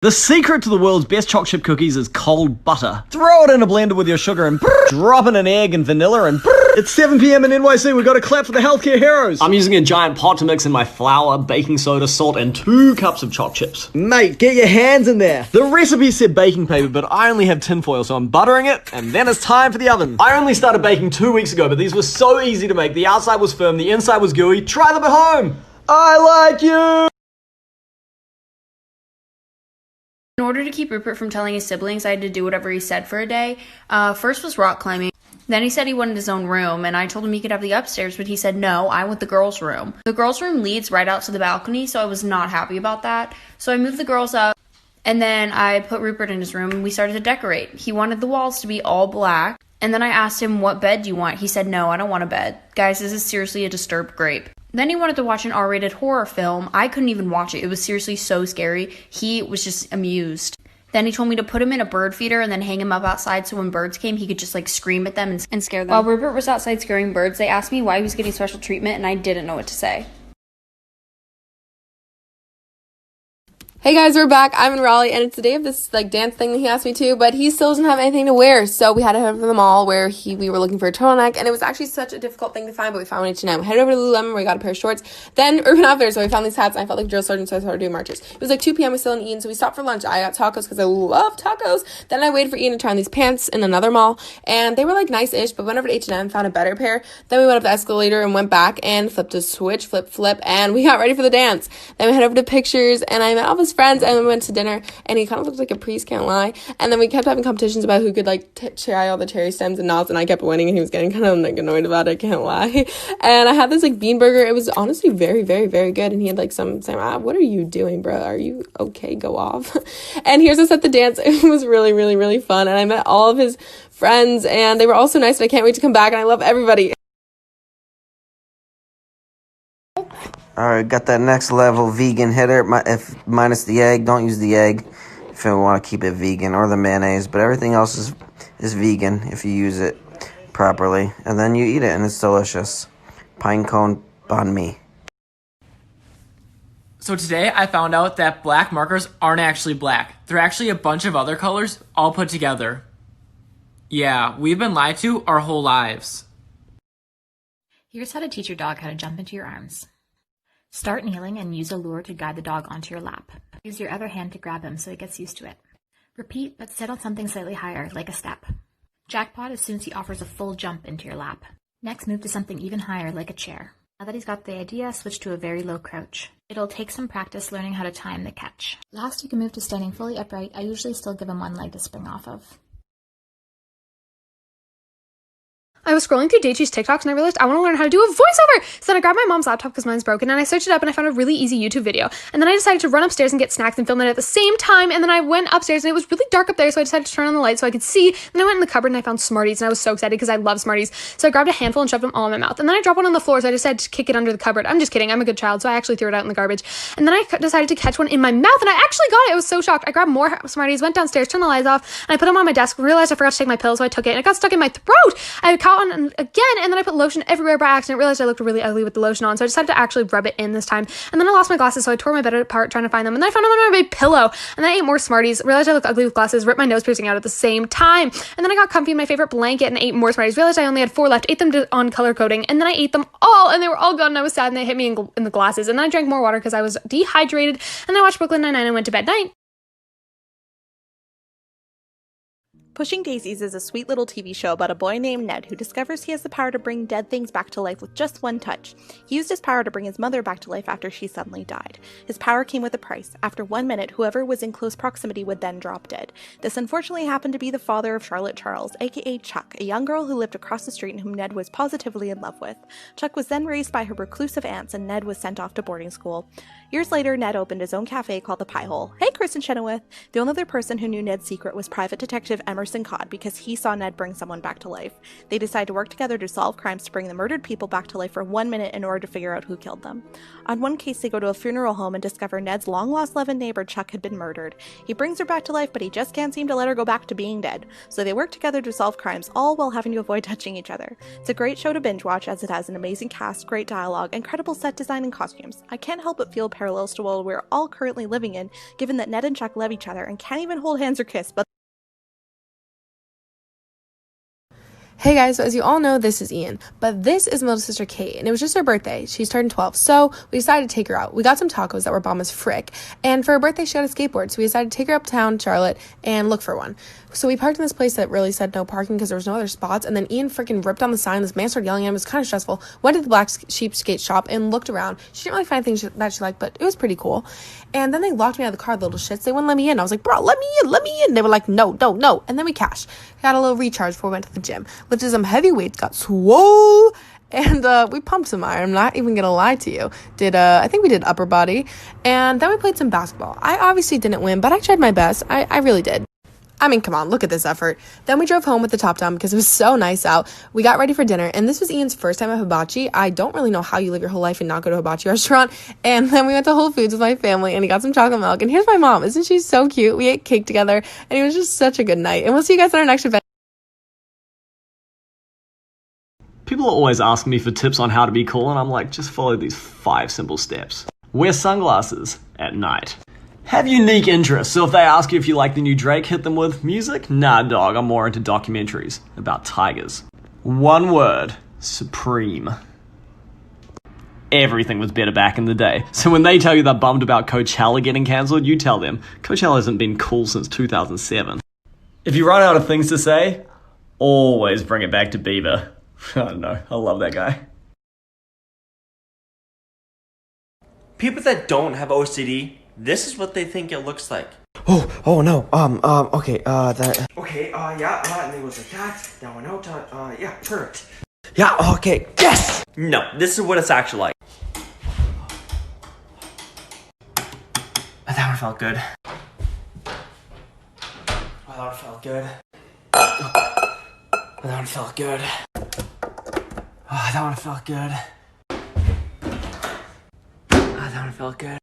The secret to the world's best chocolate chip cookies is cold butter. Throw it in a blender with your sugar and drop in an egg and vanilla and it's 7 p.m. in NYC. We've got to clap for the healthcare heroes. I'm using a giant pot to mix in my flour, baking soda, salt, and 2 cups of chocolate chips. Mate, get your hands in there. The recipe said baking paper, but I only have tinfoil, so I'm buttering it, and then it's time for the oven. I only started baking 2 weeks ago, but these were so easy to make. The outside was firm, the inside was gooey. Try them at home. I like you. In order to keep Rupert from telling his siblings, I had to do whatever he said for a day. First was rock climbing. Then he said he wanted his own room, and I told him he could have the upstairs, but he said, no, I want the girls' room. The girls' room leads right out to the balcony, so I was not happy about that. So I moved the girls up, and then I put Rupert in his room, and we started to decorate. He wanted the walls to be all black, and then I asked him, what bed do you want? He said, no, I don't want a bed. Guys, this is seriously a disturbed grape. Then he wanted to watch an R-rated horror film. I couldn't even watch it. It was seriously so scary. He was just amused. Then he told me to put him in a bird feeder and then hang him up outside so when birds came, he could just like scream at them and scare them. While Rupert was outside scaring birds, they asked me why he was getting special treatment and I didn't know what to say. Hey guys, we're back. I'm in Raleigh, and it's the day of this dance thing that he asked me to, but he still doesn't have anything to wear, so we had to head over to the mall where we were looking for a turtleneck, and it was actually such a difficult thing to find, but we found one H&M. We headed over to Lululemon where we got a pair of shorts, then Urban Outfitters, so we found these hats, and I felt like a drill sergeant, so I started doing marches. It was 2 p.m. we still hadn't eaten, so we stopped for lunch. I got tacos because I love tacos. Then I waited for Ian to try on these pants in another mall, and they were nice-ish, but went over to H&M, found a better pair. Then we went up the escalator and went back and flipped a switch, flip, and we got ready for the dance. Then we headed over to Pictures, and I met all of his friends, and we went to dinner, and he kind of looked like a priest, can't lie. And then we kept having competitions about who could try all the cherry stems and knots, and I kept winning, and he was getting kind of annoyed about it, can't lie. And I had this bean burger. It was honestly very, very, very good. And he had some saying, what are you doing, bro? Are you okay? Go off. And here's us at the dance. It was really, really, really fun, and I met all of his friends, and they were all so nice, and I can't wait to come back, and I love everybody. Alright, got that next level vegan hitter, minus the egg. Don't use the egg if you want to keep it vegan, or the mayonnaise, but everything else is vegan if you use it properly. And then you eat it, and it's delicious. Pine cone banh mi. So today I found out that black markers aren't actually black. They're actually a bunch of other colors all put together. Yeah, we've been lied to our whole lives. Here's how to teach your dog how to jump into your arms. Start kneeling and use a lure to guide the dog onto your lap. Use your other hand to grab him so he gets used to it. Repeat, but sit on something slightly higher, like a step. Jackpot as soon as he offers a full jump into your lap. Next, move to something even higher, like a chair. Now that he's got the idea, switch to a very low crouch. It'll take some practice learning how to time the catch. Last, you can move to standing fully upright. I usually still give him one leg to spring off of. I was scrolling through Daichi's TikToks and I realized I want to learn how to do a voiceover. So then I grabbed my mom's laptop because mine's broken and I searched it up and I found a really easy YouTube video. And then I decided to run upstairs and get snacks and film it at the same time. And then I went upstairs and it was really dark up there, so I decided to turn on the light so I could see. Then I went in the cupboard and I found Smarties and I was so excited because I love Smarties. So I grabbed a handful and shoved them all in my mouth. And then I dropped one on the floor, so I decided to kick it under the cupboard. I'm just kidding, I'm a good child, so I actually threw it out in the garbage. And then I decided to catch one in my mouth and I actually got it. I was so shocked. I grabbed more Smarties, went downstairs, turned the lights off, and I put them on my desk, realized I forgot to take my pill, so I took it and it got stuck in my throat. I caught one again. And then I put lotion everywhere by accident, realized I looked really ugly with the lotion on, so I decided to actually rub it in this time. And then I lost my glasses, so I tore my bed apart trying to find them, and then I found them under my big pillow. And then I ate more Smarties, realized I looked ugly with glasses, ripped my nose piercing out at the same time. And then I got comfy in my favorite blanket and ate more Smarties, realized I only had 4 left, ate them on color coding, and then I ate them all, and they were all gone, and I was sad, and they hit me in the glasses. And then I drank more water because I was dehydrated, and I watched Brooklyn Nine-Nine and went to bed. Night. Pushing Daisies is a sweet little TV show about a boy named Ned who discovers he has the power to bring dead things back to life with just one touch. He used his power to bring his mother back to life after she suddenly died. His power came with a price. After 1 minute, whoever was in close proximity would then drop dead. This unfortunately happened to be the father of Charlotte Charles, aka Chuck, a young girl who lived across the street and whom Ned was positively in love with. Chuck was then raised by her reclusive aunts and Ned was sent off to boarding school. Years later, Ned opened his own cafe called the Pie Hole. Hey, Kristen Chenoweth! The only other person who knew Ned's secret was private detective Emerson worse than caught because he saw Ned bring someone back to life. They decide to work together to solve crimes to bring the murdered people back to life for 1 minute in order to figure out who killed them. On one case, they go to a funeral home and discover Ned's long-lost love and neighbor Chuck had been murdered. He brings her back to life, but he just can't seem to let her go back to being dead. So they work together to solve crimes, all while having to avoid touching each other. It's a great show to binge watch as it has an amazing cast, great dialogue, incredible set design and costumes. I can't help but feel parallels to the world we're all currently living in, given that Ned and Chuck love each other and can't even hold hands or kiss, but Hey guys, so as you all know, this is Ian, but this is my little sister Kate, and it was just her birthday. She's turning 12, so we decided to take her out. We got some tacos that were bomb as frick, and for her birthday, she got a skateboard, so we decided to take her uptown Charlotte and look for one. So we parked in this place that really said no parking because there was no other spots, and then Ian freaking ripped on the sign. This man started yelling at him. It was kind of stressful. Went to the Black Sheep skate shop and looked around. She didn't really find things that she liked, but it was pretty cool. And then they locked me out of the car, the little shits. They wouldn't let me in. I was like, bro, let me in. They were like, no. And then we cashed. Got a little recharge before we went to the gym. Lifted some heavy weights, got swole, and we pumped some iron. I'm not even gonna lie to you. I think we did upper body, and then we played some basketball. I obviously didn't win, but I tried my best. I really did. I mean, come on, look at this effort. Then we drove home with the top down because it was so nice out. We got ready for dinner, and this was Ian's first time at hibachi. I don't really know how you live your whole life and not go to a hibachi restaurant. And then we went to Whole Foods with my family, and he got some chocolate milk. And here's my mom. Isn't she so cute? We ate cake together, and it was just such a good night. And we'll see you guys on our next event. People always ask me for tips on how to be cool, and I'm like, just follow these 5 simple steps. Wear sunglasses at night. Have unique interests, so if they ask you if you like the new Drake, hit them with music? Nah, dog, I'm more into documentaries about tigers. One word, supreme. Everything was better back in the day, so when they tell you they're bummed about Coachella getting cancelled, you tell them, Coachella hasn't been cool since 2007. If you run out of things to say, always bring it back to Bieber. I don't know, I love that guy. People that don't have OCD, this is what they think it looks like. Oh no, okay, that... Okay, yeah, and it was like that went out, yeah, perfect. Yeah, okay, yes! No, this is what it's actually like. That one felt good. That one felt good. That one felt good. That one felt good. That one felt good.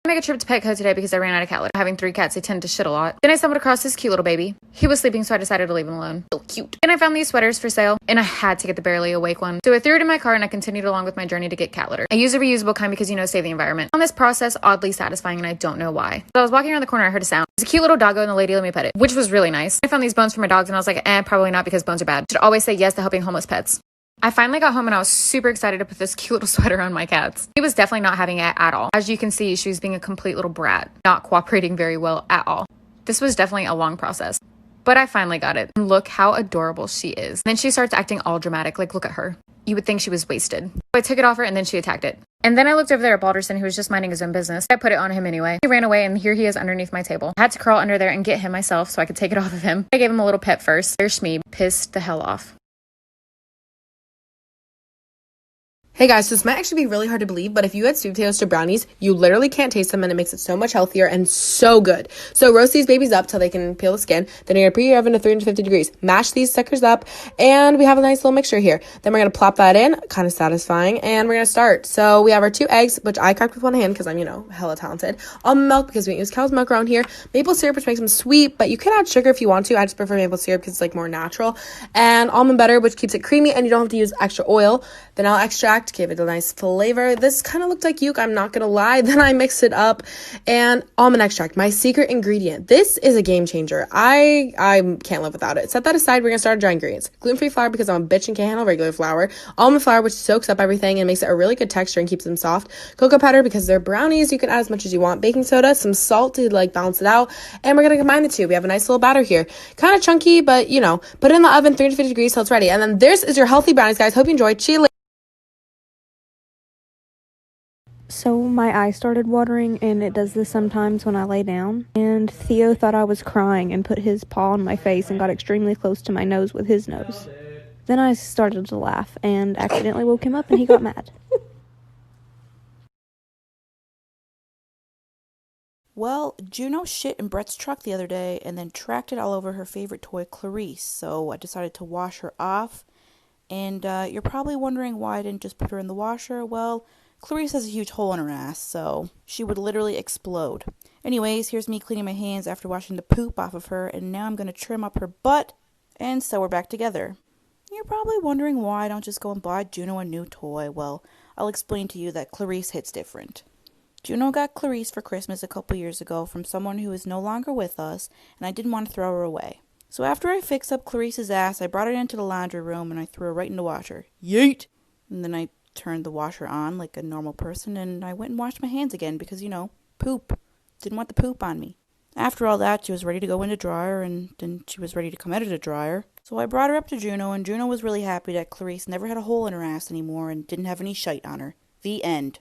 I make a trip to Petco today because I ran out of cat litter. Having 3 cats, they tend to shit a lot. Then I stumbled across this cute little baby. He was sleeping, so I decided to leave him alone. So cute. Then I found these sweaters for sale, and I had to get the barely awake one. So I threw it in my car, and I continued along with my journey to get cat litter. I use a reusable kind because, save the environment. On this process, oddly satisfying, and I don't know why. So I was walking around the corner, I heard a sound. It was a cute little doggo, and the lady let me pet it, which was really nice. I found these bones for my dogs, and I was like, probably not because bones are bad. Should always say yes to helping homeless pets. I finally got home and I was super excited to put this cute little sweater on my cats. He was definitely not having it at all. As you can see, she was being a complete little brat, not cooperating very well at all. This was definitely a long process, but I finally got it. And look how adorable she is. And then she starts acting all dramatic, like look at her. You would think she was wasted. So I took it off her and then she attacked it. And then I looked over there at Balderson, who was just minding his own business. I put it on him anyway. He ran away and here he is underneath my table. I had to crawl under there and get him myself so I could take it off of him. I gave him a little pet first. There's Shmeeb, pissed the hell off. Hey guys, so this might actually be really hard to believe, but if you add sweet potatoes to brownies, you literally can't taste them and it makes it so much healthier and so good. So roast these babies up till they can peel the skin. Then you're gonna preheat your oven to 350 degrees. Mash these suckers up and we have a nice little mixture here. Then we're gonna plop that in, kind of satisfying, and we're gonna start. So we have our 2 eggs, which I cracked with one hand because I'm, hella talented. Almond milk because we don't use cow's milk around here. Maple syrup, which makes them sweet, but you can add sugar if you want to. I just prefer maple syrup because it's like more natural. And almond butter, which keeps it creamy and you don't have to use extra oil. Then I'll extract, give it a nice flavor. This kind of looked like yolk, I'm not gonna lie. Then I mix it up. And almond extract, my secret ingredient. This is a game changer. I can't live without it. Set that aside. We're gonna start our dry ingredients. Gluten-free flour because I'm a bitch and can't handle regular flour. Almond flour, which soaks up everything and makes it a really good texture and keeps them soft. Cocoa powder because they're brownies. You can add as much as you want. Baking soda, some salt to balance it out. And we're gonna combine the two. We have a nice little batter here. Kind of chunky, but put it in the oven 350 degrees till it's ready. And then this is your healthy brownies, guys. Hope you enjoyed. See you later. So my eye started watering, and it does this sometimes when I lay down. And Theo thought I was crying and put his paw on my face and got extremely close to my nose with his nose. Then I started to laugh and accidentally woke him up and he got mad. Well, Juno shit in Brett's truck the other day and then tracked it all over her favorite toy, Clarice, so I decided to wash her off. And you're probably wondering why I didn't just put her in the washer. Well, Clarice has a huge hole in her ass, so she would literally explode. Anyways, here's me cleaning my hands after washing the poop off of her, and now I'm going to trim up her butt, and so we're back together. You're probably wondering why I don't just go and buy Juno a new toy. Well, I'll explain to you that Clarice hits different. Juno got Clarice for Christmas a couple years ago from someone who is no longer with us, and I didn't want to throw her away. So after I fixed up Clarice's ass, I brought her into the laundry room and I threw her right in the washer. Yeet! And then I turned the washer on like a normal person and I went and washed my hands again because, poop. Didn't want the poop on me. After all that, she was ready to go in the dryer and then she was ready to come out of the dryer. So I brought her up to Juno and Juno was really happy that Clarice never had a hole in her ass anymore and didn't have any shite on her. The end.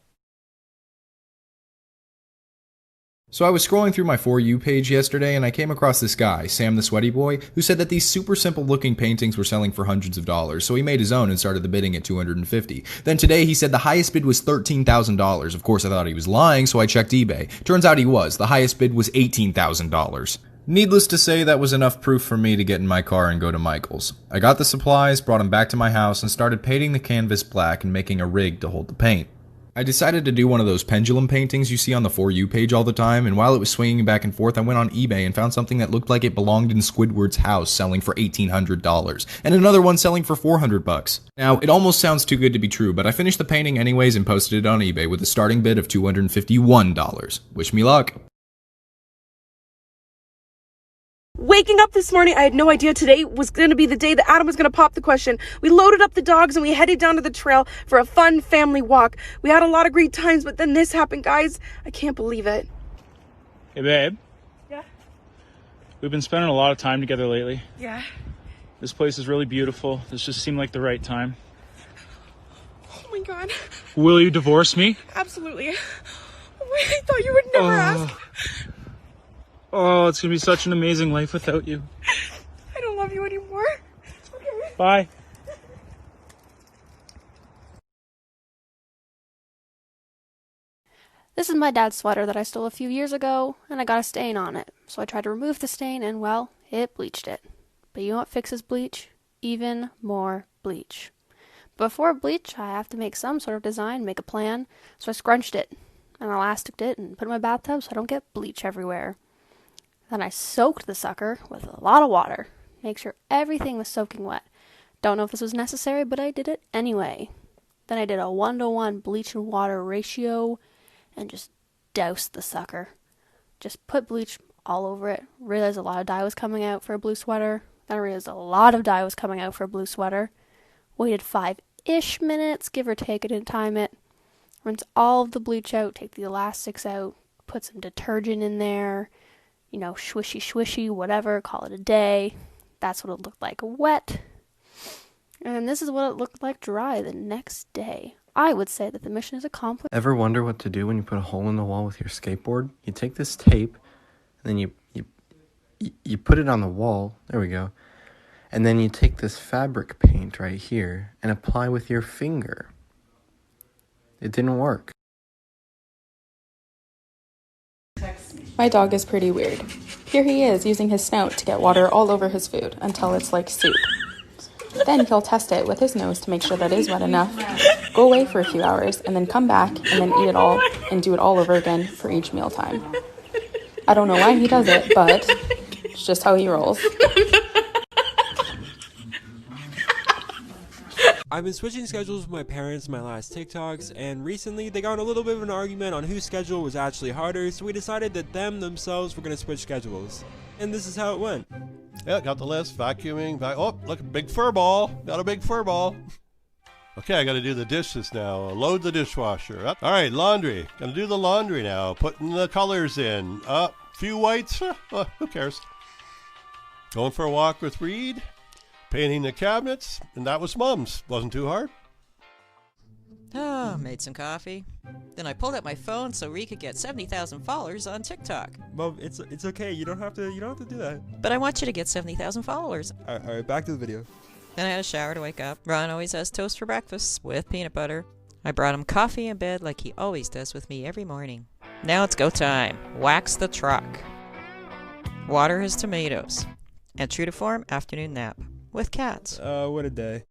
So I was scrolling through my For You page yesterday and I came across this guy, Sam the Sweaty Boy, who said that these super simple looking paintings were selling for hundreds of dollars, so he made his own and started the bidding at $250. Then today he said the highest bid was $13,000. Of course I thought he was lying, so I checked eBay. Turns out he was. The highest bid was $18,000. Needless to say, that was enough proof for me to get in my car and go to Michael's. I got the supplies, brought them back to my house, and started painting the canvas black and making a rig to hold the paint. I decided to do one of those pendulum paintings you see on the For You page all the time, and while it was swinging back and forth, I went on eBay and found something that looked like it belonged in Squidward's house, selling for $1,800, and another one selling for $400. Now, it almost sounds too good to be true, but I finished the painting anyways and posted it on eBay with a starting bid of $251. Wish me luck. Waking up this morning, I had no idea today was going to be the day that Adam was going to pop the question. We loaded up the dogs and we headed down to the trail for a fun family walk. We had a lot of great times, but then this happened, guys. I can't believe it. Hey, babe. Yeah? We've been spending a lot of time together lately. Yeah. This place is really beautiful. This just seemed like the right time. Oh my God. Will you divorce me? Absolutely. I thought you would never ask. Oh, it's going to be such an amazing life without you. I don't love you anymore. Okay. Bye. This is my dad's sweater that I stole a few years ago, and I got a stain on it. So I tried to remove the stain, and well, it bleached it. But you know what fixes bleach? Even more bleach. Before bleach, I have to make some sort of design, make a plan, so I scrunched it, and elasticed it, and put it in my bathtub so I don't get bleach everywhere. Then I soaked the sucker with a lot of water. Make sure everything was soaking wet. Don't know if this was necessary, but I did it anyway. Then I did a 1-to-1 bleach and water ratio and just doused the sucker. Just put bleach all over it. Realized a lot of dye was coming out for a blue sweater. Then I realized a lot of dye was coming out for a blue sweater. Waited 5-ish minutes, give or take, I didn't time it. Rinse all of the bleach out, take the elastics out, put some detergent in there. Swishy, whatever, call it a day. That's what it looked like wet. And this is what it looked like dry the next day. I would say that the mission is accomplished. Ever wonder what to do when you put a hole in the wall with your skateboard? You take this tape, and then you put it on the wall. There we go. And then you take this fabric paint right here and apply with your finger. It didn't work. My dog is pretty weird. Here he is using his snout to get water all over his food until it's like soup. Then he'll test it with his nose to make sure that it is wet enough, go away for a few hours, and then come back and then eat it all and do it all over again for each mealtime. I don't know why he does it, but it's just how he rolls. I've been switching schedules with my parents in my last TikToks, and recently they got in a little bit of an argument on whose schedule was actually harder, so we decided that themselves were going to switch schedules. And this is how it went. Yeah, got the list, vacuuming, oh, look, big fur ball, got a big fur ball. Okay, I gotta do the dishes now, load the dishwasher. All right, laundry, gonna do the laundry now, putting the colors in. Few whites, who cares? Going for a walk with Reed. Painting the cabinets, and that was Mom's. Wasn't too hard. Made some coffee. Then I pulled out my phone so Reed could get 70,000 followers on TikTok. Mom, it's okay. You don't have to do that. But I want you to get 70,000 followers. All right, back to the video. Then I had a shower to wake up. Ron always has toast for breakfast with peanut butter. I brought him coffee in bed like he always does with me every morning. Now it's go time. Wax the truck. Water his tomatoes. And true to form, afternoon nap. With cats. What a day.